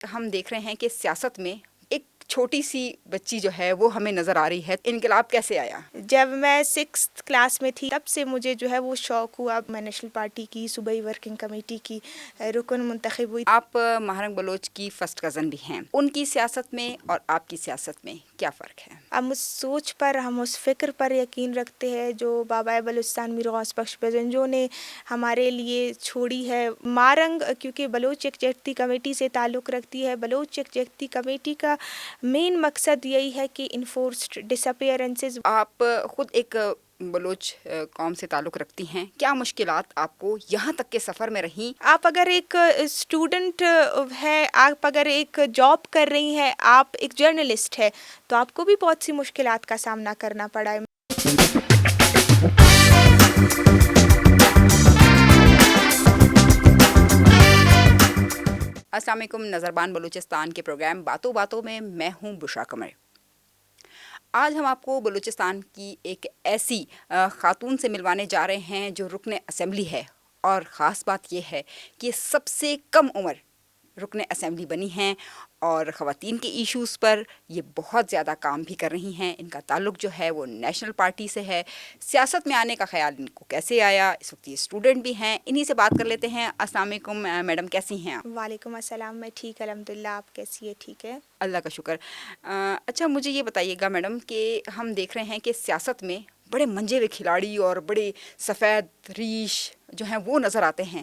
ہم دیکھ رہے ہیں کہ سیاست میں ایک چھوٹی سی بچی جو ہے وہ ہمیں نظر آ رہی ہے. انقلاب کیسے آیا؟ جب میں 6th کلاس میں تھی تب سے مجھے جو ہے وہ شوق ہوا. میں نیشنل پارٹی کی صوبائی ورکنگ کمیٹی کی رکن منتخب ہوئی. آپ مہرنگ بلوچ کی فرسٹ کزن بھی ہیں. ان کی سیاست میں اور آپ کی سیاست میں کیا فرق ہے؟ ہم اس سوچ پر، ہم اس فکر پر یقین رکھتے ہیں جو بابا بلوچستان میر غوث بخش بزنجو نے ہمارے لیے چھوڑی ہے. مہرنگ کیونکہ بلوچ یکجہتی کمیٹی سے تعلق رکھتی ہے. بلوچ یکجہتی کمیٹی کا مین مقصد یہی ہے کہ انفورسڈ ڈس اپیئرنسز. آپ خود ایک بلوچ قوم سے تعلق رکھتی ہیں. کیا مشکلات آپ کو یہاں تک کے سفر میں رہیں؟ آپ اگر ایک اسٹوڈنٹ ہے، آپ اگر ایک جاب کر رہی ہیں، آپ ایک جرنلسٹ ہے، تو آپ کو بھی بہت سی مشکلات کا سامنا کرنا پڑا ہے. السلام علیکم. نظربان بلوچستان کے پروگرام باتوں باتوں میں ہوں بشرا قمر. آج ہم آپ کو بلوچستان کی ایک ایسی خاتون سے ملوانے جا رہے ہیں جو رکن اسمبلی ہے، اور خاص بات یہ ہے کہ یہ سب سے کم عمر رکن اسمبلی بنی ہیں اور خواتین کے ایشوز پر یہ بہت زیادہ کام بھی کر رہی ہیں. ان کا تعلق جو ہے وہ نیشنل پارٹی سے ہے. سیاست میں آنے کا خیال ان کو کیسے آیا؟ اس وقت یہ اسٹوڈنٹ بھی ہیں. انہی سے بات کر لیتے ہیں. السلام علیکم میڈم، کیسی ہیں آپ؟ وعلیکم السلام. میں ٹھیک الحمد للہ. آپ کیسی ہے؟ ٹھیک ہے، اللہ کا شکر. اچھا، مجھے یہ بتائیے گا میڈم کہ ہم دیکھ رہے ہیں کہ سیاست میں بڑے منجے ہوئے کھلاڑی اور بڑے سفید ریش جو ہیں وہ نظر آتے ہیں.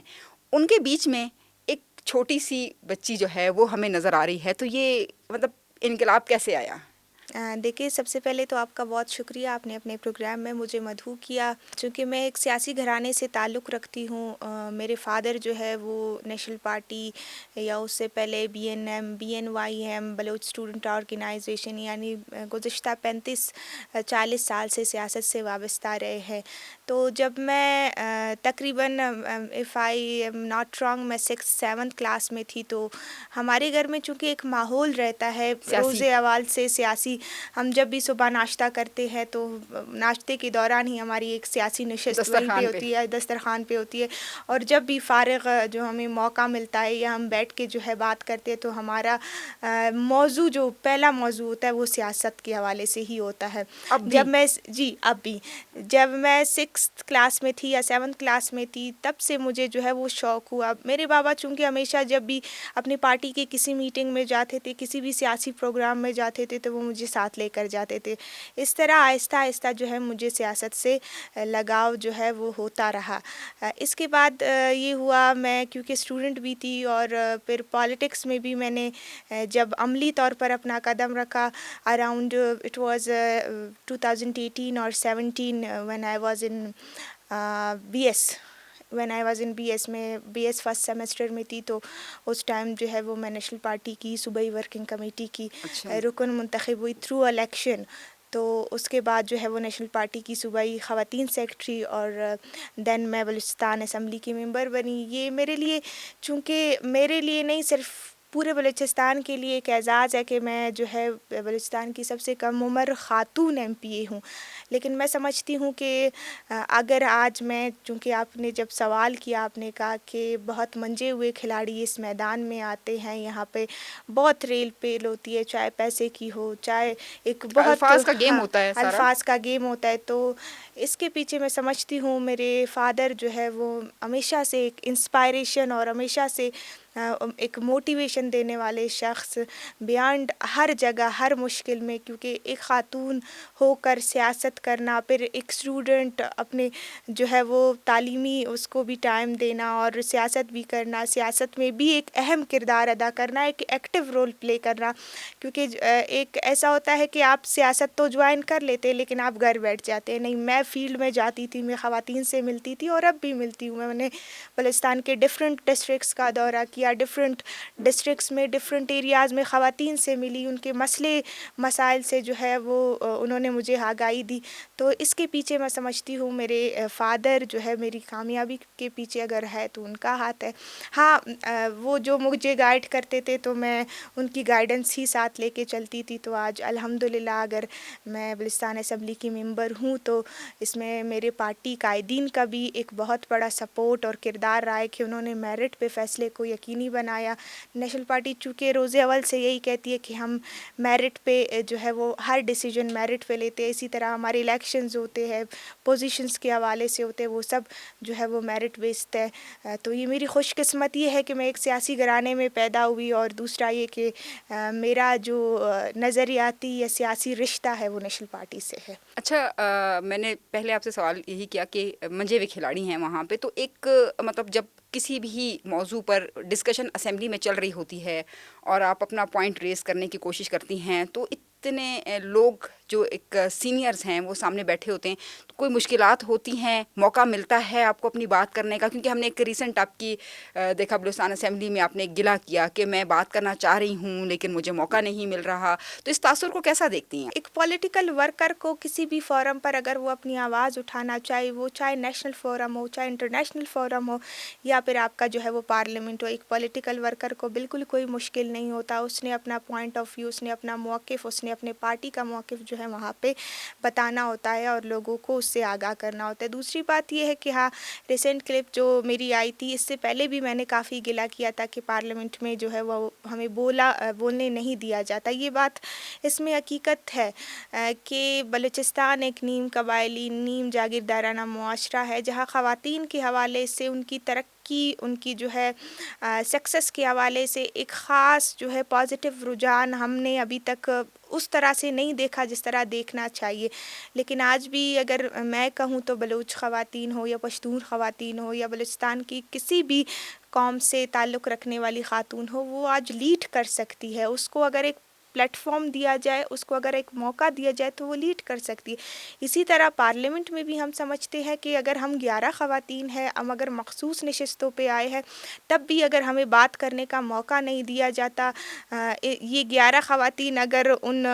ان کے بیچ میں ایک چھوٹی سی بچی جو ہے وہ ہمیں نظر آ رہی ہے. تو یہ مطلب انقلاب کیسے آیا؟ دیکھیے، سب سے پہلے تو آپ کا بہت شکریہ، آپ نے اپنے پروگرام میں مجھے مدعو کیا. چونکہ میں ایک سیاسی گھرانے سے تعلق رکھتی ہوں. میرے فادر جو ہے وہ نیشنل پارٹی یا اس سے پہلے BNYM بلوچ اسٹوڈنٹ آرگنائزیشن، یعنی گزشتہ 35-40 سال سے سیاست سے وابستہ رہے ہیں. تو جب میں تقریباً if I am not wrong میں 6th-7th کلاس میں تھی، تو ہمارے گھر میں چونکہ ایک ماحول رہتا ہے روز اول سے سیاسی. ہم جب بھی صبح ناشتہ کرتے ہیں تو ناشتے کے دوران ہی ہماری ایک سیاسی نشست وہیں پہ ہوتی ہے، دسترخوان پہ ہوتی ہے. اور جب بھی فارغ جو ہمیں موقع ملتا ہے یا ہم بیٹھ کے جو ہے بات کرتے ہیں، تو ہمارا موضوع جو پہلا موضوع ہوتا ہے وہ سیاست کے حوالے سے ہی ہوتا ہے. اب بھی جب میں 6th کلاس میں تھی یا 7th کلاس میں تھی تب سے مجھے جو ہے وہ شوق ہوا. میرے بابا چونکہ ہمیشہ جب بھی اپنی پارٹی کے کسی میٹنگ میں جاتے تھے، کسی بھی سیاسی پروگرام میں جاتے تھے، تو وہ مجھے ساتھ لے کر جاتے تھے. اس طرح آہستہ آہستہ جو ہے مجھے سیاست سے لگاؤ جو ہے وہ ہوتا رہا. اس کے بعد یہ ہوا، میں کیونکہ اسٹوڈنٹ بھی تھی اور پھر پالیٹکس میں بھی میں نے جب عملی طور پر اپنا قدم رکھا اراؤنڈ اٹ واز 2018 اور 17 when I was in BS میں BS فرسٹ سیمسٹر میں تھی. تو اس ٹائم جو ہے وہ میں نیشنل پارٹی کی صوبائی ورکنگ کمیٹی کی رکن منتخب ہوئی تھرو الیکشن. تو اس کے بعد جو ہے وہ نیشنل پارٹی کی صوبائی خواتین سیکرٹری اور دین میں بلوچستان اسمبلی کی ممبر بنی. یہ میرے لیے، چونکہ میرے لیے نہیں صرف پورے بلوچستان کے لیے ایک اعزاز ہے کہ میں جو ہے بلوچستان کی سب سے کم عمر خاتون MP ہوں. لیکن میں سمجھتی ہوں کہ اگر آج میں، چونکہ آپ نے جب سوال کیا، آپ نے کہا کہ بہت منجے ہوئے کھلاڑی اس میدان میں آتے ہیں، یہاں پہ بہت ریل پیل ہوتی ہے، چاہے پیسے کی ہو، چاہے ایک بہت الفاظ کا گیم ہوتا ہے، الفاظ کا گیم ہوتا ہے. تو اس کے پیچھے میں سمجھتی ہوں میرے فادر جو ہے وہ ہمیشہ سے ایک انسپائریشن اور ہمیشہ سے ایک موٹیویشن دینے والے شخص، بیانڈ ہر جگہ ہر مشکل میں. کیونکہ ایک خاتون ہو کر سیاست کرنا، پھر ایک اسٹوڈنٹ اپنے جو ہے وہ تعلیمی اس کو بھی ٹائم دینا اور سیاست بھی کرنا، سیاست میں بھی ایک اہم کردار ادا کرنا، ایک ایکٹیو رول پلے کرنا. کیونکہ ایک ایسا ہوتا ہے کہ آپ سیاست تو جوائن کر لیتے لیکن آپ گھر بیٹھ جاتے ہیں. نہیں، میں فیلڈ میں جاتی تھی، میں خواتین سے ملتی تھی اور اب بھی ملتی ہوں. میں نے بلوچستان کے ڈفرینٹ ڈسٹرکٹس کا دورہ کیا، ڈفرینٹ ڈسٹرکٹس میں ڈفرینٹ ایریاز میں خواتین سے ملی، ان کے مسئلے مسائل سے جو ہے وہ انہوں نے مجھے آگاہی دی. تو اس کے پیچھے میں سمجھتی ہوں میرے فادر جو ہے، میری کامیابی کے پیچھے اگر ہے تو ان کا ہاتھ ہے. ہاں، وہ جو مجھے گائیڈ کرتے تھے تو میں ان کی گائیڈنس ہی ساتھ لے کے چلتی تھی. تو آج الحمدللہ اگر میں بلوچستان اسمبلی کی ممبر ہوں تو اس میں میرے پارٹی قائدین کا بھی ایک بہت بڑا سپورٹ اور کردار رہا ہے کہ انہوں نے میرٹ پہ فیصلے کو یقین یقینی بنایا. نیشنل پارٹی چونکہ روز اول سے یہی کہتی ہے کہ ہم میرٹ پہ جو ہے وہ ہر ڈیسیجن میرٹ پہ لیتے ہیں. اسی طرح ہمارے الیکشنز ہوتے ہیں پوزیشنز کے حوالے سے ہوتے ہیں وہ سب جو ہے وہ میرٹ بیسڈ ہے. تو یہ میری خوش قسمتی ہے کہ میں ایک سیاسی گھرانے میں پیدا ہوئی, اور دوسرا یہ کہ میرا جو نظریاتی یا سیاسی رشتہ ہے وہ نیشنل پارٹی سے ہے. اچھا, میں نے پہلے آپ سے سوال یہی کیا کہ منجے ہوئے کھلاڑی ہیں وہاں پہ, تو ایک مطلب جب کسی بھی موضوع پر ڈسکشن اسمبلی میں چل رہی ہوتی ہے اور آپ اپنا پوائنٹ ریز کرنے کی کوشش کرتی ہیں, تو اتنے لوگ جو ایک سینئرز ہیں وہ سامنے بیٹھے ہوتے ہیں, تو کوئی مشکلات ہوتی ہیں, موقع ملتا ہے آپ کو اپنی بات کرنے کا؟ کیونکہ ہم نے ایک ریسنٹ آپ کی دیکھا بلوچستان اسمبلی میں آپ نے ایک گلہ کیا کہ میں بات کرنا چاہ رہی ہوں لیکن مجھے موقع نہیں مل رہا, تو اس تاثر کو کیسا دیکھتی ہیں؟ ایک پولیٹیکل ورکر کو کسی بھی فورم پر اگر وہ اپنی آواز اٹھانا چاہے, وہ چاہے نیشنل فورم ہو چاہے انٹرنیشنل فورم ہو یا پھر آپ کا جو ہے وہ پارلیمنٹ ہو, ایک پولیٹیکل ورکر کو بالکل کوئی مشکل نہیں ہوتا. اس نے اپنا پوائنٹ آف ویو, اس نے اپنا موقف, اس نے اپنے پارٹی کا موقف جو ہے وہاں پہ بتانا ہوتا ہے اور لوگوں کو اس سے آگاہ کرنا ہوتا ہے. دوسری بات یہ ہے کہ ہاں, ریسنٹ کلپ جو میری آئی تھی, اس سے پہلے بھی میں نے کافی گلہ کیا تھا کہ پارلیمنٹ میں جو ہے وہ ہمیں بولنے نہیں دیا جاتا. یہ بات اس میں حقیقت ہے کہ بلوچستان ایک نیم قبائلی نیم جاگیردارانہ معاشرہ ہے جہاں خواتین کے حوالے سے ان کی ترقی, ان کی جو ہے سکسیس کے حوالے سے ایک خاص جو ہے پازیٹیو رجحان ہم نے ابھی تک اس طرح سے نہیں دیکھا جس طرح دیکھنا چاہیے. لیکن آج بھی اگر میں کہوں تو بلوچ خواتین ہو یا پشتون خواتین ہو یا بلوچستان کی کسی بھی قوم سے تعلق رکھنے والی خاتون ہو, وہ آج لیڈ کر سکتی ہے. اس کو اگر ایک پلیٹ فارم دیا جائے, اس کو اگر ایک موقع دیا جائے تو وہ لیڈ کر سکتی ہے. اسی طرح پارلیمنٹ میں بھی ہم سمجھتے ہیں کہ اگر ہم 11 خواتین ہیں, ہم اگر مخصوص نشستوں پہ آئے ہیں, تب بھی اگر ہمیں بات کرنے کا موقع نہیں دیا جاتا, یہ 11 خواتین اگر ان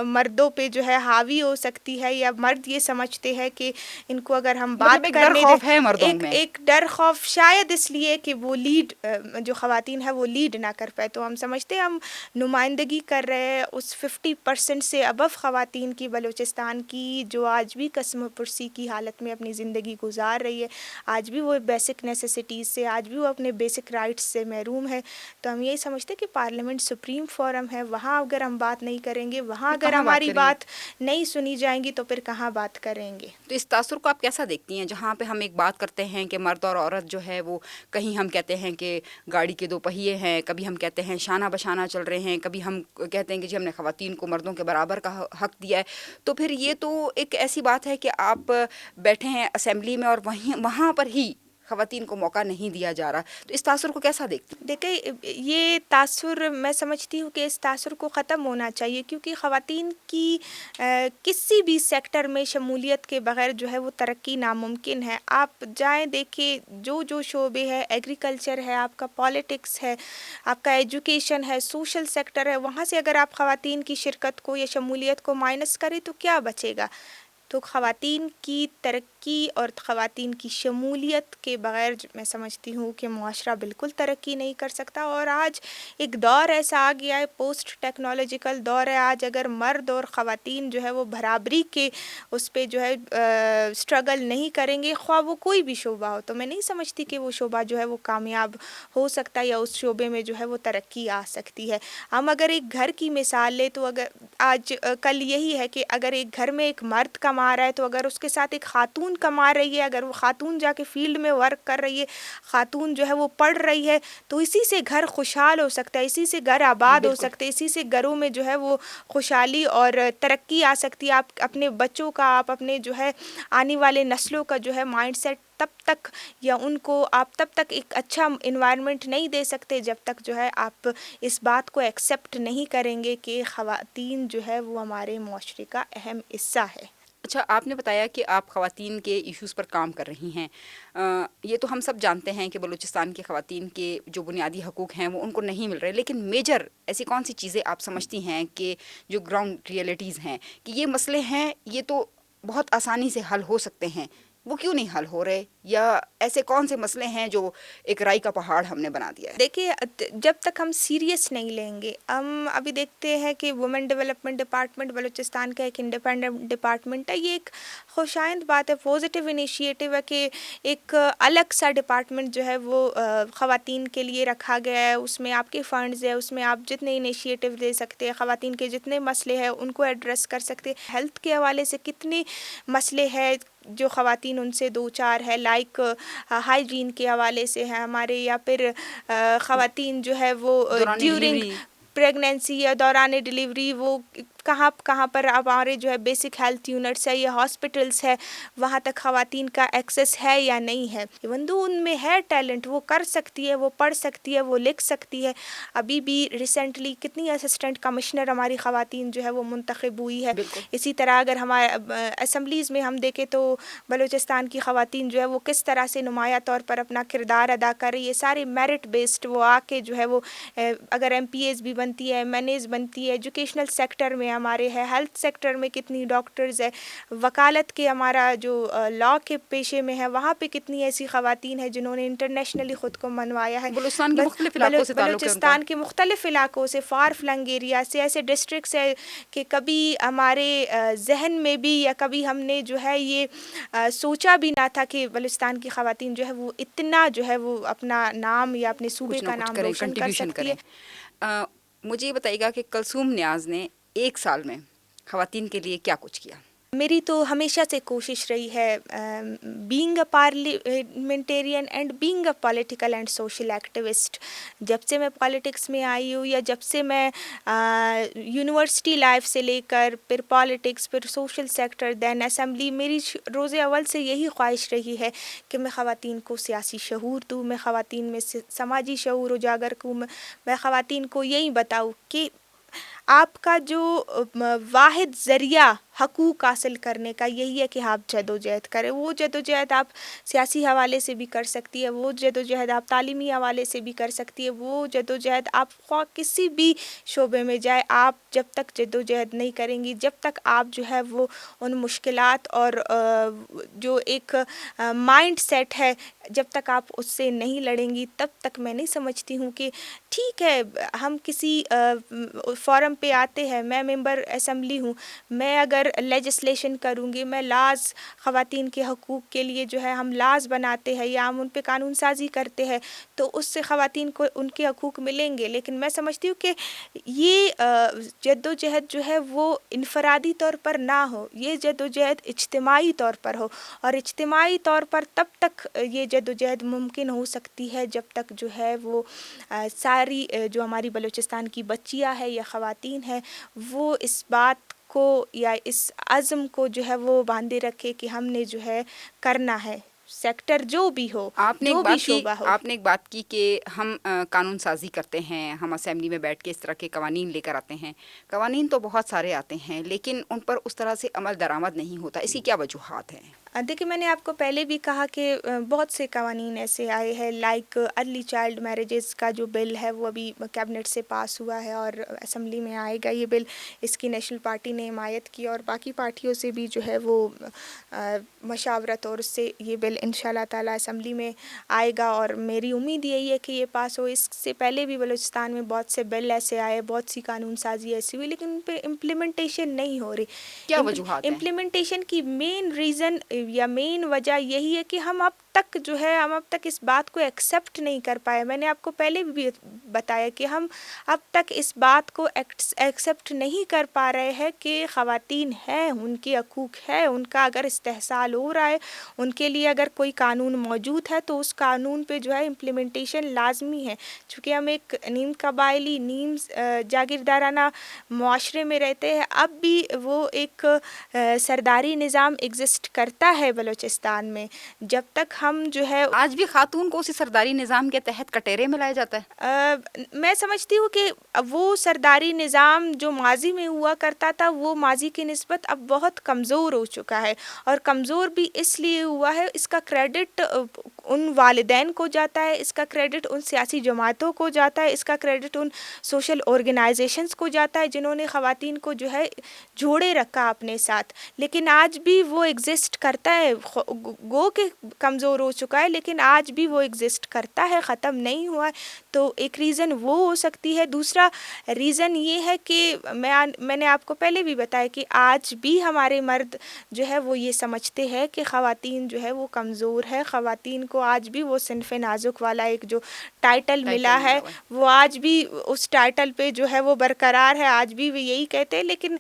مردوں پہ جو ہے حاوی ہو سکتی ہے یا مرد یہ سمجھتے ہیں کہ ان کو اگر ہم بات ایک ڈر کرنے خوف ہے مردوں میں, ایک ڈر خوف شاید اس لیے کہ وہ لیڈ جو خواتین ہے وہ لیڈ نہ کر پائے. تو ہم سمجھتے ہیں ہم نمائندگی کر رہے ہیں اس 50% سے ابو خواتین کی بلوچستان کی, جو آج بھی قسم پرسی کی حالت میں اپنی زندگی گزار رہی ہے. آج بھی وہ بیسک نیسیسٹیز سے, آج بھی وہ اپنے بیسک رائٹس سے محروم ہے. تو ہم یہی سمجھتے ہیں کہ پارلیمنٹ سپریم فورم ہے, وہاں اگر ہم بات نہیں کریں گے, وہاں اگر کہاں ہماری کریں گے؟ بات نہیں سنی جائیں گی تو پھر کہاں بات کریں گے. تو اس تاثر کو آپ کیسا دیکھتی ہیں جہاں پہ ہم ایک بات کرتے ہیں کہ مرد اور عورت جو ہے وہ, کہیں ہم کہتے ہیں کہ گاڑی کے 2 پہیے ہیں, کبھی ہم کہتے ہیں شانہ بشانہ چل رہے ہیں, کبھی ہم کہتے ہیں کہ جی ہم نے خواتین کو مردوں کے برابر کا حق دیا ہے. تو پھر یہ تو ایک ایسی بات ہے کہ آپ بیٹھے ہیں اسمبلی میں اور وہاں پر ہی خواتین کو موقع نہیں دیا جا رہا, تو اس تاثر کو کیسا دیکھتی ہیں؟ دیکھیں, یہ تاثر میں سمجھتی ہوں کہ اس تاثر کو ختم ہونا چاہیے, کیونکہ خواتین کی کسی بھی سیکٹر میں شمولیت کے بغیر جو ہے وہ ترقی ناممکن ہے. آپ جائیں دیکھیں, جو شعبے ہے, ایگریکلچر ہے, آپ کا پالیٹکس ہے, آپ کا ایجوکیشن ہے, سوشل سیکٹر ہے, وہاں سے اگر آپ خواتین کی شرکت کو یا شمولیت کو مائنس کریں تو کیا بچے گا؟ تو خواتین کی ترقی اور خواتین کی شمولیت کے بغیر میں سمجھتی ہوں کہ معاشرہ بالکل ترقی نہیں کر سکتا. اور آج ایک دور ایسا آ گیا ہے, پوسٹ ٹیکنالوجیکل دور ہے آج, اگر مرد اور خواتین جو ہے وہ برابری کے اس پہ جو ہے اسٹرگل نہیں کریں گے, خواہ وہ کوئی بھی شعبہ ہو, تو میں نہیں سمجھتی کہ وہ شعبہ جو ہے وہ کامیاب ہو سکتا ہے یا اس شعبے میں جو ہے وہ ترقی آ سکتی ہے. ہم اگر ایک گھر کی مثال لیں تو اگر آج کل یہی ہے کہ اگر ایک گھر میں ایک مرد کما رہا ہے تو اگر اس کے ساتھ ایک خاتون کما رہی ہے, اگر وہ خاتون جا کے فیلڈ میں ورک کر رہی ہے, خاتون جو ہے وہ پڑھ رہی ہے, تو اسی سے گھر خوشحال ہو سکتا ہے, اسی سے گھر آباد ہو سکتے, اسی سے گھروں میں جو ہے وہ خوشحالی اور ترقی آ سکتی ہے. آپ اپنے بچوں کا, آپ اپنے جو ہے آنے والے نسلوں کا جو ہے مائنڈ سیٹ تب تک, یا ان کو آپ تب تک ایک اچھا انوائرمنٹ نہیں دے سکتے جب تک جو ہے آپ اس بات کو ایکسیپٹ نہیں کریں گے کہ خواتین جو ہے وہ ہمارے معاشرے کا اہم حصہ ہے. اچھا, آپ نے بتایا کہ آپ خواتین کے ایشوز پر کام کر رہی ہیں. یہ تو ہم سب جانتے ہیں کہ بلوچستان کی خواتین کے جو بنیادی حقوق ہیں وہ ان کو نہیں مل رہے, لیکن میجر ایسی کون سی چیزیں آپ سمجھتی ہیں کہ جو گراؤنڈ ریئلٹیز ہیں کہ یہ مسئلے ہیں, یہ تو بہت آسانی سے حل ہو سکتے ہیں, وہ کیوں نہیں حل ہو رہے، یا ایسے کون سے مسئلے ہیں جو ایک رائی کا پہاڑ ہم نے بنا دیا ہے؟ دیکھیے جب تک ہم سیریس نہیں لیں گے، ہم ابھی دیکھتے ہیں کہ وومن ڈیولپمنٹ ڈپارٹمنٹ بلوچستان کا ایک انڈیپینڈنٹ ڈپارٹمنٹ ہے. یہ ایک خوشائند بات ہے، پازیٹیو انیشیٹو ہے کہ ایک الگ سا ڈپارٹمنٹ جو ہے وہ خواتین کے لیے رکھا گیا ہے. اس میں آپ کے فنڈز ہے، اس میں آپ جتنے انیشیٹو دے سکتے ہیں، خواتین کے جتنے مسئلے ہیں ان کو ایڈریس کر سکتے ہیں. ہیلتھ کے حوالے سے کتنے مسئلے ہیں جو خواتین ان سے دو چار ہے، لائک ہائیجین کے حوالے سے ہے ہمارے، یا پھر خواتین جو ہے وہ دوران ڈیورنگ ڈلیوری پریگنینسی یا دوران ڈلیوری وہ کہاں پر ہمارے جو ہے بیسک ہیلتھ یونٹس ہے یا ہاسپٹلس ہے، وہاں تک خواتین کا ایکسیس ہے یا نہیں ہے. ایون دو ان میں ہے ٹیلنٹ، وہ کر سکتی ہے، وہ پڑھ سکتی ہے، وہ لکھ سکتی ہے. ابھی بھی ریسنٹلی کتنی اسسٹنٹ کمشنر ہماری خواتین جو ہے وہ منتخب ہوئی ہے. بالکل. اسی طرح اگر ہمارے اسمبلیز میں ہم دیکھیں تو بلوچستان کی خواتین جو ہے وہ کس طرح سے نمایاں طور پر اپنا کردار ادا کر رہی ہے. سارے میرٹ بیسڈ وہ آ کے جو ہے وہ اگر ایم پی ایز بھی بنتی ہے، ایم این ایز بنتی ہے، ایجوکیشنل سیکٹر میں ہمارے ہے، ہیلتھ سیکٹر میں کتنی ڈاکٹرز ہے، وکالت کے ہمارا جو لاء کے پیشے میں ہے وہاں پہ کتنی ایسی خواتین ہیں جنہوں نے انٹرنیشنلی خود کو منوایا ہے. بلوچستان کے مختلف علاقوں سے تعلق ہے ان کا. بلوچستان کے مختلف علاقوں سے، فار فلنگ ایریا سے، ایسے ڈسٹرکٹس ہے کہ کبھی ہمارے ذہن میں بھی یا کبھی ہم نے جو ہے یہ سوچا بھی نہ تھا کہ بلوچستان کی خواتین جو ہے وہ اتنا جو ہے وہ اپنا نام یا اپنے صوبے کچھ نہ کا کچھ نام کریں، روشن کر کنٹریبیوشن سکتی کریں. ہے. مجھے یہ بتائیے گا کہ کلثوم نیاز نے ایک سال میں خواتین کے لیے کیا کچھ کیا؟ میری تو ہمیشہ سے کوشش رہی ہے being a parliamentarian and being a political and social activist. جب سے میں پالیٹکس میں آئی ہوں یا جب سے میں یونیورسٹی لائف سے لے کر پھر پالیٹکس، پھر سوشل سیکٹر، دین اسمبلی، میری روز اول سے یہی خواہش رہی ہے کہ میں خواتین کو سیاسی شعور دوں، میں خواتین میں سماجی شعور اجاگر کروں، میں خواتین کو یہی بتاؤں کہ آپ کا جو واحد ذریعہ حقوق حاصل کرنے کا یہی ہے کہ آپ جدوجہد کریں. وہ جدوجہد آپ سیاسی حوالے سے بھی کر سکتی ہے، وہ جدوجہد آپ تعلیمی حوالے سے بھی کر سکتی ہے، وہ جدوجہد آپ خواہ کسی بھی شعبے میں جائے، آپ جب تک جدوجہد نہیں کریں گی، جب تک آپ جو ہے وہ ان مشکلات اور جو ایک مائنڈ سیٹ ہے جب تک آپ اس سے نہیں لڑیں گی، تب تک میں نہیں سمجھتی ہوں کہ ٹھیک ہے ہم کسی فورم پہ آتے ہیں. میں ممبر اسمبلی ہوں، میں اگر لیجسلیشن کروں گی، میں لاز خواتین کے حقوق کے لیے جو ہے ہم لاز بناتے ہیں یا ہم ان پہ قانون سازی کرتے ہیں تو اس سے خواتین کو ان کے حقوق ملیں گے. لیکن میں سمجھتی ہوں کہ یہ جدوجہد جو ہے وہ انفرادی طور پر نہ ہو، یہ جدوجہد اجتماعی طور پر ہو. اور اجتماعی طور پر تب تک یہ جدوجہد ممکن ہو سکتی ہے جب تک جو ہے وہ ساری جو ہماری بلوچستان کی بچیاں ہے یا خواتین ہیں وہ اس بات کو یا اس عزم کو جو ہے وہ باندھے رکھے کہ ہم نے جو ہے کرنا ہے، سیکٹر جو بھی ہو، جو بھی شعبہ ہو. آپ نے ایک بات کی کہ ہم قانون سازی کرتے ہیں، ہم اسمبلی میں بیٹھ کے اس طرح کے قوانین لے کر آتے ہیں. قوانین تو بہت سارے آتے ہیں لیکن ان پر اس طرح سے عمل درآمد نہیں ہوتا، اسی کیا وجوہات ہیں؟ دیکھیے میں نے آپ کو پہلے بھی کہا کہ بہت سے قوانین ایسے آئے ہیں، لائک ارلی چائلڈ میرجز کا جو بل ہے وہ ابھی کیبنٹ سے پاس ہوا ہے اور اسمبلی میں آئے گا یہ بل. اس کی نیشنل پارٹی نے حمایت کی اور باقی پارٹیوں سے بھی جو ہے وہ مشاورت، اور اس سے یہ بل انشاءاللہ تعالی اسمبلی میں آئے گا اور میری امید یہی ہے کہ یہ پاس ہو. اس سے پہلے بھی بلوچستان میں بہت سے بل ایسے آئے، بہت سی قانون سازی ایسی ہوئی لیکن ان پہ امپلیمنٹیشن نہیں ہو رہی. کیا وجوہات ہیں؟ امپلیمنٹیشن کی مین ریزن یا مین وجہ یہی ہے کہ ہم اب تک اس بات کو ایکسیپٹ نہیں کر پائے. میں نے آپ کو پہلے بھی بتایا کہ ہم اب تک اس بات کو ایکسیپٹ نہیں کر پا رہے ہیں کہ خواتین ہیں، ان کے حقوق ہے، ان کا اگر استحصال ہو رہا ہے، ان کے لیے اگر کوئی قانون موجود ہے تو اس قانون پہ جو ہے امپلیمنٹیشن لازمی ہے. چونکہ ہم ایک نیم قبائلی، نیم جاگیردارانہ معاشرے میں رہتے ہیں، اب بھی وہ ایک سرداری نظام ایگزسٹ کرتا ہے بلوچستان میں. جب تک ہم جو ہے آج بھی خاتون کو اسی سرداری نظام کے تحت کٹہرے میں لایا جاتا ہے؟ میں سمجھتی ہوں کہ وہ سرداری نظام جو ماضی میں ہوا کرتا تھا وہ ماضی کی نسبت اب بہت کمزور ہو چکا ہے، اور کمزور بھی اس لیے ہوا ہے، اس کا کریڈٹ ان والدین کو جاتا ہے، اس کا کریڈٹ ان سیاسی جماعتوں کو جاتا ہے، اس کا کریڈٹ ان سوشل آرگنائزیشنز کو جاتا ہے جنہوں نے خواتین کو جو ہے جوڑے رکھا اپنے ساتھ. لیکن آج بھی وہ ایگزسٹ کرتا ہے، گو کہ کمزور ہو چکا ہے لیکن آج بھی وہ ایگزسٹ کرتا ہے، ختم نہیں ہوا ہے. تو ایک ریزن وہ ہو سکتی ہے. دوسرا ریزن یہ ہے کہ میں نے آپ کو پہلے بھی بتایا کہ آج بھی ہمارے مرد جو ہے وہ یہ سمجھتے ہیں کہ خواتین جو ہے وہ کمزور ہے، خواتین کو آج بھی وہ صنف نازک والا ایک جو ٹائٹل ملا ہے وہ آج بھی اس ٹائٹل پہ جو ہے وہ برقرار ہے، آج بھی وہ یہی کہتے ہیں. لیکن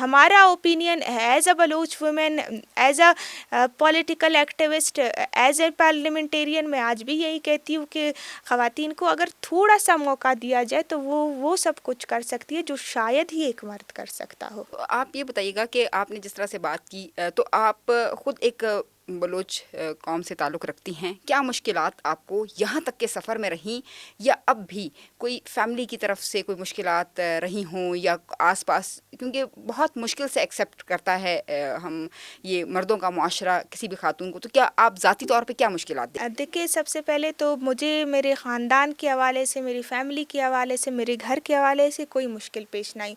ہمارا opinion as a Baloch woman, as a political activist, as a parliamentarian, میں آج بھی یہی کہتی ہوں کہ خواتین کو اگر تھوڑا سا موقع دیا جائے تو وہ سب کچھ کر سکتی ہے جو شاید ہی ایک مرد کر سکتا ہو. آپ یہ بتائیے گا کہ آپ نے جس طرح سے بات کی تو آپ خود ایک بلوچ قوم سے تعلق رکھتی ہیں، کیا مشکلات آپ کو یہاں تک کے سفر میں رہیں یا اب بھی کوئی فیملی کی طرف سے کوئی مشکلات رہی ہوں یا آس پاس، کیونکہ بہت مشکل سے ایکسیپٹ کرتا ہے ہم یہ مردوں کا معاشرہ کسی بھی خاتون کو، تو کیا آپ ذاتی طور پہ کیا مشکلات دیکھیں؟ دیکھیے، سب سے پہلے تو مجھے میرے خاندان کے حوالے سے، میری فیملی کے حوالے سے، میرے گھر کے حوالے سے کوئی مشکل پیش نہیں،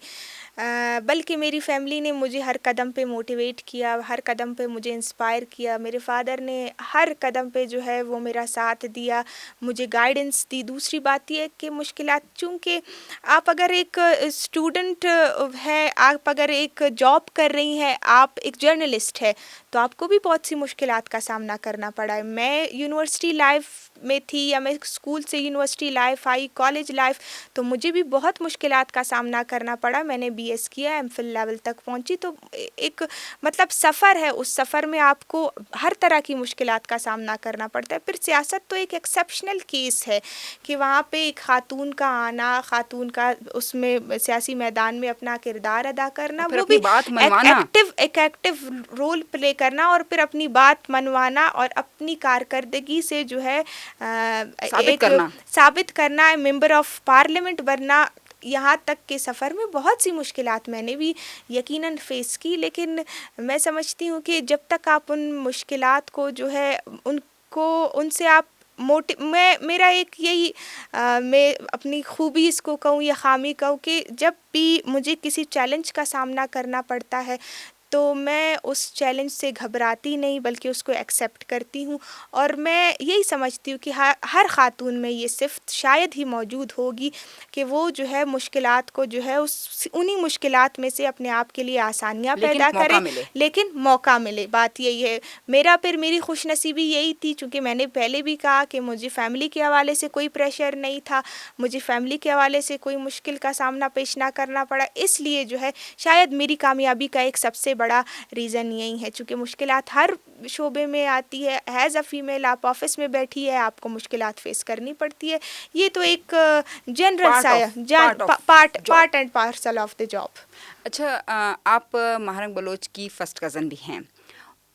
بلکہ میری فیملی نے مجھے ہر قدم پہ موٹیویٹ کیا، ہر قدم پہ مجھے انسپائر کیا. میرے فادر نے ہر قدم پہ جو ہے وہ میرا ساتھ دیا، مجھے گائیڈنس دی. دوسری بات یہ ہے کہ مشکلات، چونکہ آپ اگر ایک اسٹوڈنٹ ہے، آپ اگر ایک جاب کر رہی ہیں، آپ ایک جرنلسٹ ہے، تو آپ کو بھی بہت سی مشکلات کا سامنا کرنا پڑا ہے. میں یونیورسٹی لائف میں تھی یا میں اسکول سے university life I, college life, تو مجھے بھی بہت مشکلات کا سامنا کرنا پڑا. میں نے بی ایس کیا، ایم فل لیول تک پہنچی، تو ایک مطلب سفر ہے، اس سفر میں آپ کو ہر طرح کی مشکلات کا سامنا کرنا پڑتا ہے. پھر سیاست تو ایک ایکسیپشنل کیس ہے کہ وہاں پہ ایک خاتون کا آنا، خاتون کا اس میں سیاسی میدان میں اپنا کردار ادا کرنا، پھر وہ اپنی بھی بات منوانا، ایک ایکٹیو رول پلے کرنا، اور پھر اپنی بات منوانا اور اپنی کارکردگی سے جو ہے ایک ثابت کرنا، ممبر آف پارلیمنٹ بننا. یہاں تک کے سفر میں بہت سی مشکلات میں نے بھی یقیناً فیس کی، لیکن میں سمجھتی ہوں کہ جب تک آپ ان مشکلات کو جو ہے ان سے آپ میرا ایک یہی میں اپنی خوبی اس کو کہوں یا خامی کہوں کہ جب بھی مجھے کسی چیلنج کا سامنا کرنا پڑتا ہے تو میں اس چیلنج سے گھبراتی نہیں بلکہ اس کو ایکسیپٹ کرتی ہوں. اور میں یہی سمجھتی ہوں کہ ہر خاتون میں یہ صفت شاید ہی موجود ہوگی کہ وہ جو ہے مشکلات کو جو ہے انہی مشکلات میں سے اپنے آپ کے لیے آسانیاں پیدا کرے، لیکن موقع ملے. بات یہی ہے. میری خوش نصیبی یہی تھی، چونکہ میں نے پہلے بھی کہا کہ مجھے فیملی کے حوالے سے کوئی پریشر نہیں تھا، مجھے فیملی کے حوالے سے کوئی مشکل کا سامنا پیش نہ کرنا پڑا. اس لیے جو ہے شاید میری کامیابی کا ایک سب سے بڑا ریزن یہی ہے، چونکہ مشکلات ہر شعبے میں آتی ہے. ایز اے فیمیل آپ آفس میں بیٹھی ہے، آپ کو مشکلات فیس کرنی پڑتی ہے. یہ تو ایک جنرل سا part and parcel of the job. اچھا، آپ مہرنگ بلوچ کی فرسٹ کزن بھی ہیں،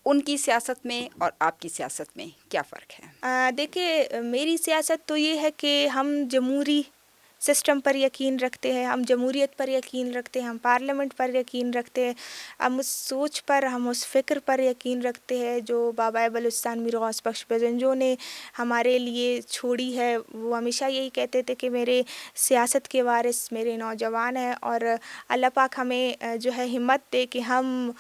ان کی سیاست میں اور آپ کی سیاست میں کیا فرق ہے؟ دیکھیے، میری سیاست تو یہ ہے کہ ہم جمہوری سسٹم پر یقین رکھتے ہیں، ہم جمہوریت پر یقین رکھتے ہیں، ہم پارلیمنٹ پر یقین رکھتے ہیں، ہم اس سوچ پر، ہم اس فکر پر یقین رکھتے ہیں جو بابا بلوچستان میر غوث بخش بزنجو نے ہمارے لیے چھوڑی ہے. وہ ہمیشہ یہی کہتے تھے کہ میرے سیاست کے وارث میرے نوجوان ہیں، اور اللہ پاک ہمیں جو ہے ہمت دے کہ ہم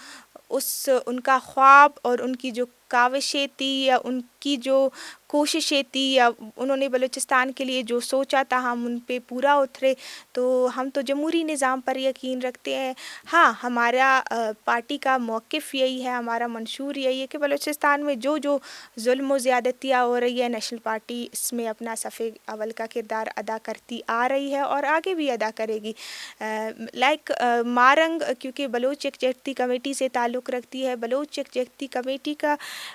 ان کا خواب اور ان کی جو کاوشیں تھی یا ان کی جو کوششیں تھی یا انہوں نے بلوچستان کے لیے جو سوچا تھا ہم ان پہ پورا اترے. تو ہم تو جمہوری نظام پر یقین رکھتے ہیں. ہاں، ہمارا پارٹی کا موقف یہی ہے، ہمارا منشور یہی ہے کہ بلوچستان میں جو ظلم و زیادتیاں ہو رہی ہے، نیشنل پارٹی اس میں اپنا صفِ اول کا کردار ادا کرتی آ رہی ہے اور آگے بھی ادا کرے گی. لائک مارنگ، کیونکہ بلوچ یکجہتی کمیٹی سے تعلق رکھتی ہے، بلوچ یکجہتی کمیٹی کا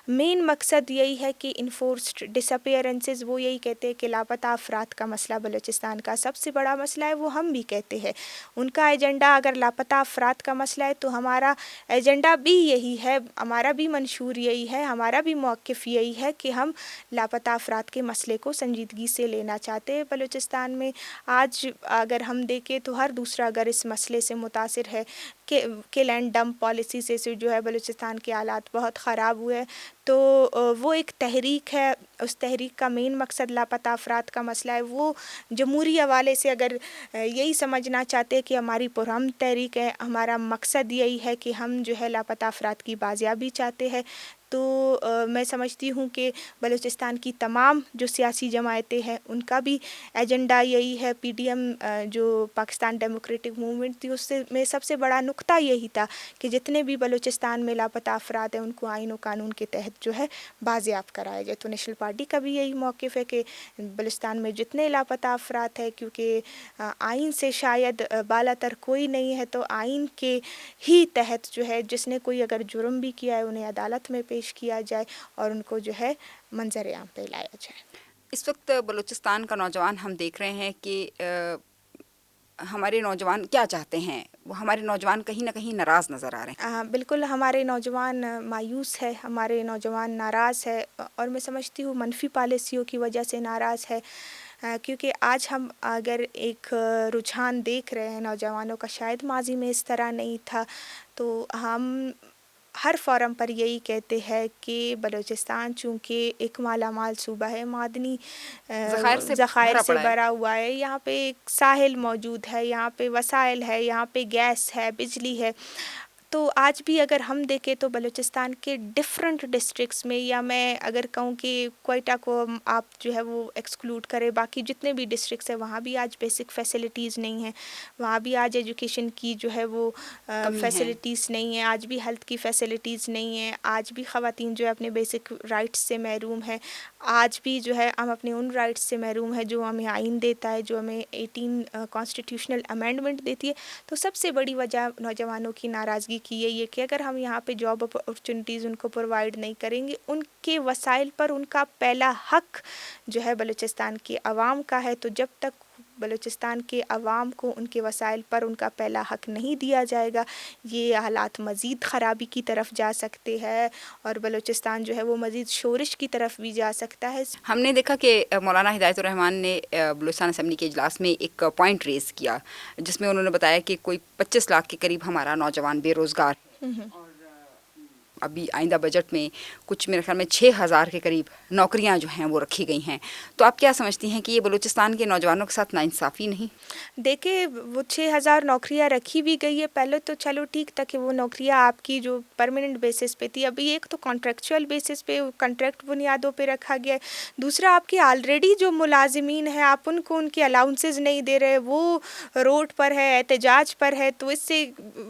مین مقصد یہی ہے کہ انفورسڈ ڈس اپیئرنسز، وہ یہی کہتے ہیں کہ لاپتہ افراد کا مسئلہ بلوچستان کا سب سے بڑا مسئلہ ہے، وہ ہم بھی کہتے ہیں۔ ان کا ایجنڈا اگر لاپتہ افراد کا مسئلہ ہے تو ہمارا ایجنڈا بھی یہی ہے، ہمارا بھی منشور یہی ہے، ہمارا بھی موقف یہی ہے کہ ہم لاپتہ افراد کے مسئلے کو سنجیدگی سے لینا چاہتے ہیں۔ بلوچستان میں آج اگر ہم دیکھیں تو ہر دوسرا اگر اس مسئلے سے متاثر ہے کہ لینڈ ڈمپ پالیسی سے جو ہے بلوچستان کے حالات بہت خراب ہوئے، تو وہ ایک تحریک ہے، اس تحریک کا مین مقصد لاپتہ افراد کا مسئلہ ہے۔ وہ جمہوری حوالے سے اگر یہی سمجھنا چاہتے ہیں کہ ہماری پرامن تحریک ہے، ہمارا مقصد یہی ہے کہ ہم جو ہے لاپتہ افراد کی بازیابی چاہتے ہیں، تو میں سمجھتی ہوں کہ بلوچستان کی تمام جو سیاسی جماعتیں ہیں ان کا بھی ایجنڈا یہی ہے۔ پی ڈی ایم جو پاکستان ڈیموکریٹک موومنٹ تھی، اس میں سب سے بڑا نقطہ یہی تھا کہ جتنے بھی بلوچستان میں لاپتہ افراد ہیں ان کو آئین و قانون کے تحت جو ہے بازیاب کرایا جائے۔ تو نیشنل پارٹی کا بھی یہی موقف ہے کہ بلوچستان میں جتنے لاپتہ افراد ہیں، کیونکہ آئین سے شاید بالا تر کوئی نہیں ہے، تو آئین کے ہی تحت جو ہے جس نے کوئی اگر جرم بھی کیا ہے انہیں عدالت میں پیش کیا جائے اور ان کو جو ہے منظر عام پہ لایا جائے۔ اس وقت بلوچستان کا نوجوان ہم دیکھ رہے ہیں کہ ہمارے نوجوان کیا چاہتے ہیں، وہ ہمارے نوجوان کہیں نہ کہیں ناراض نظر آ رہے ہیں۔ بالکل ہمارے نوجوان مایوس ہے، ہمارے نوجوان ناراض ہے، اور میں سمجھتی ہوں منفی پالیسیوں کی وجہ سے ناراض ہے، کیونکہ آج ہم اگر ایک رجحان دیکھ رہے ہیں نوجوانوں کا، شاید ماضی میں اس طرح نہیں تھا، تو ہم ہر فورم پر یہی کہتے ہیں کہ بلوچستان چونکہ ایک مالا مال صوبہ ہے، معدنی ذخائر سے بھرا ہوا ہے، یہاں پہ ایک ساحل موجود ہے، یہاں پہ وسائل ہے، یہاں پہ گیس ہے، بجلی ہے، تو آج بھی اگر ہم دیکھیں تو بلوچستان کے ڈفرینٹ ڈسٹرکٹس میں، یا میں اگر کہوں کہ کوئٹہ کو آپ جو ہے وہ ایکسکلوڈ کرے، باقی جتنے بھی ڈسٹرکٹس ہیں وہاں بھی آج بیسک فیسلٹیز نہیں ہیں، وہاں بھی آج ایجوکیشن کی جو ہے وہ فیسلٹیز نہیں ہیں، آج بھی ہیلتھ کی فیسلٹیز نہیں ہیں، آج بھی خواتین جو ہے اپنے بیسک رائٹس سے محروم ہیں، آج بھی جو ہے ہم اپنے ان رائٹس سے محروم ہیں جو ہمیں آئین دیتا ہے، جو ہمیں 18 کانسٹیٹیوشنل امینڈمنٹ دیتی ہے۔ تو سب سے بڑی وجہ نوجوانوں کی ناراضگی کی یہی ہے کہ اگر ہم یہاں پہ جاب اپرچونیٹیز ان کو پرووائڈ نہیں کریں گے، ان کے وسائل پر ان کا پہلا حق جو ہے بلوچستان کے عوام کا ہے، تو جب تک بلوچستان کے عوام کو ان کے وسائل پر ان کا پہلا حق نہیں دیا جائے گا، یہ حالات مزید خرابی کی طرف جا سکتے ہیں اور بلوچستان جو ہے وہ مزید شورش کی طرف بھی جا سکتا ہے۔ ہم نے دیکھا کہ مولانا ہدایت الرحمان نے بلوچستان اسمبلی کے اجلاس میں ایک پوائنٹ ریز کیا، جس میں انہوں نے بتایا کہ کوئی 25 لاکھ کے قریب ہمارا نوجوان بے روزگار، اور ابھی آئندہ بجٹ میں کچھ میرے خیال میں 6,000 کے قریب نوکریاں جو ہیں وہ رکھی گئی ہیں۔ تو آپ کیا سمجھتی ہیں کہ یہ بلوچستان کے نوجوانوں کے ساتھ ناانصافی نہیں؟ دیکھیں، وہ 6,000 نوکریاں رکھی بھی گئی ہے، پہلے تو چلو ٹھیک تھا کہ وہ نوکریاں آپ کی جو پرماننٹ بیسس پہ تھی، ابھی ایک تو کانٹریکچوئل بیسس پہ، کانٹریکٹ بنیادوں پہ رکھا گیا ہے، دوسرا آپ کے آلریڈی جو ملازمین ہیں آپ ان کو ان کے الاؤنسز نہیں دے رہے، وہ روڈ پر ہے، احتجاج پر ہے، تو اس سے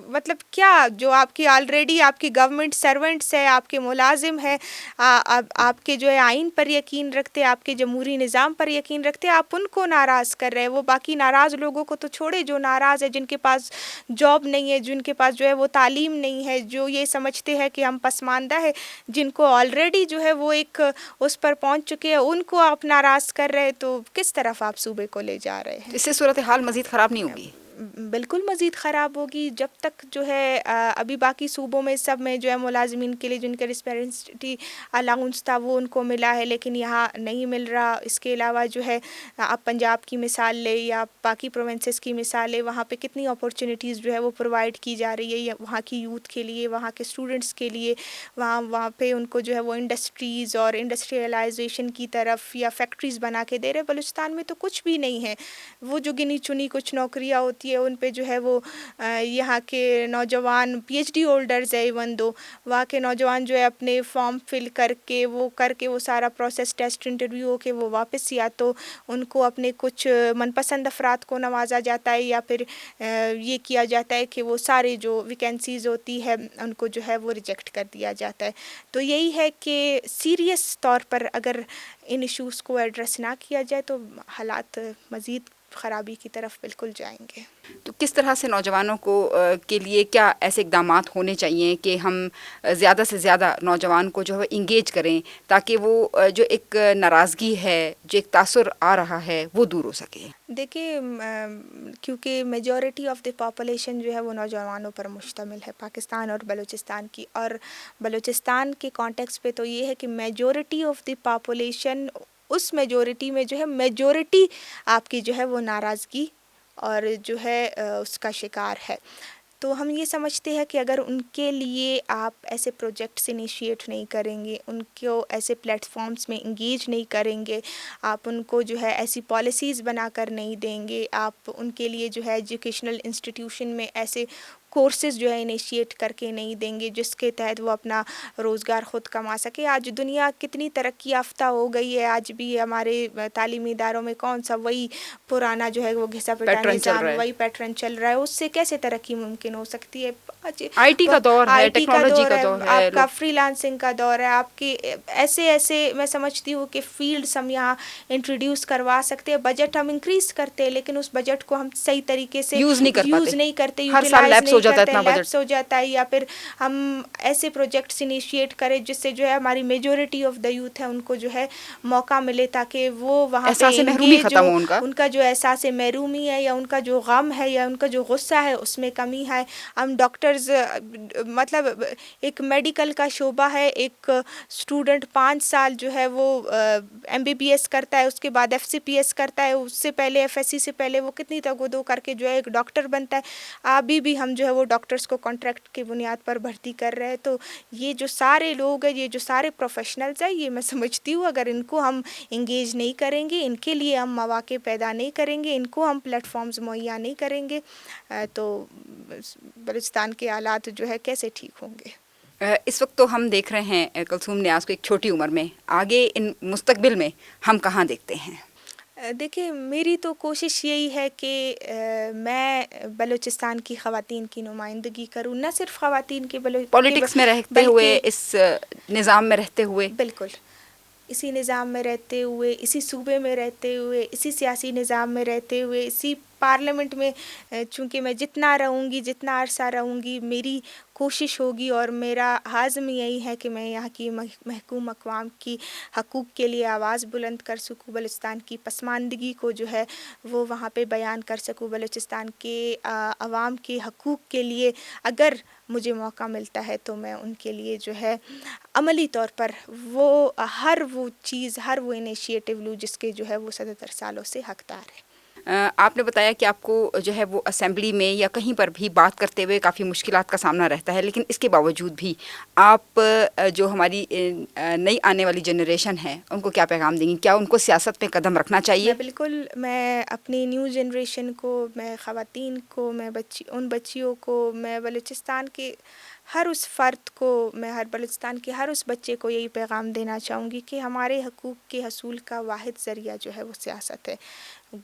مطلب کیا، جو آپ کی آلریڈی آپ کی گورنمنٹ سرونٹس ہے، آپ کے ملازم ہیں، آپ کے جو ہے آئین پر یقین رکھتے، آپ کے جمہوری نظام پر یقین رکھتے، آپ ان کو ناراض کر رہے ہیں۔ وہ باقی ناراض لوگوں کو تو چھوڑے، جو ناراض ہے، جن کے پاس جاب نہیں ہے، جن کے پاس جو ہے وہ تعلیم نہیں ہے، جو یہ سمجھتے ہیں کہ ہم پسماندہ ہے، جن کو آلریڈی جو ہے وہ ایک اس پر پہنچ چکے ہیں، ان کو آپ ناراض کر رہے، تو کس طرف آپ صوبے کو لے جا رہے ہیں؟ اس سے صورتحال مزید خراب نہیں ہوگی؟ بالکل مزید خراب ہوگی، جب تک جو ہے ابھی باقی صوبوں میں سب میں جو ہے ملازمین کے لیے جن کا ریسپیرنسٹی الاؤنس تھا وہ ان کو ملا ہے، لیکن یہاں نہیں مل رہا۔ اس کے علاوہ جو ہے آپ پنجاب کی مثال لے یا باقی پروونسز کی مثال لے، وہاں پہ کتنی اپورچونیٹیز جو ہے وہ پرووائڈ کی جا رہی ہے، یا وہاں کی یوتھ کے لیے، وہاں کے اسٹوڈنٹس کے لیے، وہاں پہ ان کو جو ہے وہ انڈسٹریز اور انڈسٹریلائزیشن کی طرف یا فیکٹریز بنا کے دے رہے۔ بلوچستان میں تو کچھ بھی نہیں ہے، وہ جو گنی چنی کچھ نوکریاں ہوتی ہے ان پہ جو ہے وہ یہاں کے نوجوان پی ایچ ڈی ہولڈرز ہے، ایون دو وہاں کے نوجوان جو ہے اپنے فارم فل کر کے وہ سارا پروسیس ٹیسٹ انٹرویو ہو کے وہ واپس، یا تو ان کو اپنے کچھ من پسند افراد کو نوازا جاتا ہے، یا پھر یہ کیا جاتا ہے کہ وہ سارے جو ویکینسیز ہوتی ہے ان کو جو ہے وہ ریجیکٹ کر دیا جاتا ہے۔ تو یہی ہے کہ سیریس طور پر اگر ان ایشوز کو ایڈریس نہ کیا جائے تو حالات مزید خرابی کی طرف بالکل جائیں گے۔ تو کس طرح سے نوجوانوں کو کے لیے کیا ایسے اقدامات ہونے چاہیے کہ ہم زیادہ سے زیادہ نوجوان کو جو ہے انگیج کریں تاکہ وہ جو ایک ناراضگی ہے، جو ایک تاثر آ رہا ہے، وہ دور ہو سکے؟ دیکھیے کیونکہ میجورٹی آف دی پاپولیشن جو ہے وہ نوجوانوں پر مشتمل ہے پاکستان اور بلوچستان کی، اور بلوچستان کے کانٹیکس پہ تو یہ ہے کہ میجورٹی آف دی پاپولیشن، اس میجورٹی میں جو ہے میجورٹی آپ کی جو ہے وہ ناراضگی اور جو ہے اس کا شکار ہے۔ تو ہم یہ سمجھتے ہیں کہ اگر ان کے لیے آپ ایسے پروجیکٹس انیشیٹ نہیں کریں گے، ان کو ایسے پلیٹ فارمز میں انگیج نہیں کریں گے، آپ ان کو جو ہے ایسی پالیسیز بنا کر نہیں دیں گے، آپ ان کے لیے جو ہے ایجوکیشنل انسٹیٹیوشن میں ایسے کورسز جو ہے انیشیٹ کر کے نہیں دیں گے جس کے تحت وہ اپنا روزگار خود کما سکے۔ آج دنیا کتنی ترقی یافتہ ہو گئی ہے، آج بھی ہمارے تعلیمی اداروں میں کون سا وہی پرانا جو ہے وہ گھسا پٹا نظام، وہی پیٹرن چل رہا ہے، اس سے کیسے ترقی ممکن ہو سکتی ہے؟ آئی ٹی کا دور ہے، ٹیکنالوجی کا دور ہے، آپ کا فری لانسنگ کا دور ہے، آپ کی ایسے میں سمجھتی ہوں کہ فیلڈس ہم یہاں انٹروڈیوس کروا سکتے ہیں، بجٹ ہم انکریز کرتے ہیں لیکن اس بجٹ کو ہم صحیح طریقے سے یوز نہیں کرتے، ہر سال یوٹیلائز نہیں کرتے، اتنا بجٹ لیپس ہو جاتا ہے، یا پھر ہم ایسے پروجیکٹس انیشیٹ کریں جس سے جو ہے ہماری میجورٹی آف دا یوتھ ہے ان کو جو ہے موقع ملے تاکہ وہ وہاں پہ احساس محرومی ختم ہو، ان کا جو احساس محرومی ہے یا ان کا جو غم ہے یا ان کا جو غصہ ہے اس میں کمی ہے۔ ہم ڈاکٹرز مطلب ایک میڈیکل کا شعبہ ہے، ایک اسٹوڈنٹ 5 سال جو ہے وہ MBBS کرتا ہے، اس کے بعد FCPS کرتا ہے، اس سے پہلے FSC سے پہلے وہ کتنی تگ و کر کے جو ہے ایک ڈاکٹر بنتا ہے۔ ابھی بھی ہم جو ہے وہ ڈاکٹرز کو کانٹریکٹ کی بنیاد پر بھرتی کر رہے ہیں۔ تو یہ جو سارے لوگ ہیں، یہ جو سارے پروفیشنلز ہیں، یہ میں سمجھتی ہوں اگر ان کو ہم انگیج نہیں کریں گے، ان کے لیے ہم مواقع پیدا نہیں کریں گے، ان کو ہم پلیٹ فارمز مہیا نہیں کریں گے، تو بلوچستان کے حالات جو ہے کیسے ٹھیک ہوں گے؟ اس وقت تو ہم دیکھ رہے ہیں کلثوم نیاز کو ایک چھوٹی عمر میں، آگے ان مستقبل میں ہم کہاں دیکھتے ہیں؟ دیکھیں میری تو کوشش یہی ہے کہ میں بلوچستان کی خواتین کی نمائندگی کروں، نہ صرف خواتین کی پولیٹکس میں رہتے ہوئے، اس نظام میں رہتے ہوئے، بالکل اسی نظام میں رہتے ہوئے، اسی صوبے میں رہتے ہوئے، اسی سیاسی نظام میں رہتے ہوئے، اسی پارلیمنٹ میں چونکہ میں جتنا رہوں گی، جتنا عرصہ رہوں گی، میری کوشش ہوگی اور میرا عزم یہی ہے کہ میں یہاں کی محکوم اقوام کی حقوق کے لیے آواز بلند کر سکوں، بلوچستان کی پسماندگی کو جو ہے وہ وہاں پہ بیان کر سکوں، بلوچستان کے عوام کے حقوق کے لیے اگر مجھے موقع ملتا ہے تو میں ان کے لیے جو ہے عملی طور پر ہر وہ چیز، ہر وہ انیشیٹو لوں جس کے جو ہے وہ 77 سالوں سے حقدار ہے۔ آپ نے بتایا کہ آپ کو جو ہے وہ اسمبلی میں یا کہیں پر بھی بات کرتے ہوئے کافی مشکلات کا سامنا رہتا ہے، لیکن اس کے باوجود بھی آپ جو ہماری نئی آنے والی جنریشن ہے ان کو کیا پیغام دیں گی؟ کیا ان کو سیاست میں قدم رکھنا چاہیے؟ میں اپنی نیو جنریشن کو، میں خواتین کو، میں ان بچیوں کو، میں بلوچستان کے ہر اس فرد کو، میں بلوچستان کے ہر اس بچے کو یہی پیغام دینا چاہوں گی کہ ہمارے حقوق کے حصول کا واحد ذریعہ جو ہے وہ سیاست ہے،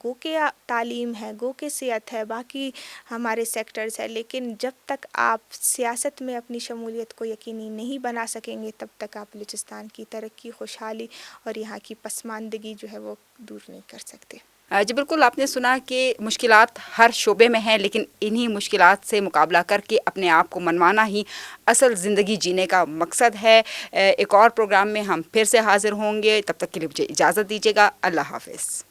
گو کہ تعلیم ہے، گو کہ صحت ہے، باقی ہمارے سیکٹرز ہیں، لیکن جب تک آپ سیاست میں اپنی شمولیت کو یقینی نہیں بنا سکیں گے تب تک آپ بلوچستان کی ترقی، خوشحالی اور یہاں کی پسماندگی جو ہے وہ دور نہیں کر سکتے۔ جی بالکل، آپ نے سنا کہ مشکلات ہر شعبے میں ہیں، لیکن انہی مشکلات سے مقابلہ کر کے اپنے آپ کو منوانا ہی اصل زندگی جینے کا مقصد ہے۔ ایک اور پروگرام میں ہم پھر سے حاضر ہوں گے، تب تک کے لیے مجھے اجازت دیجیے گا۔ اللہ حافظ۔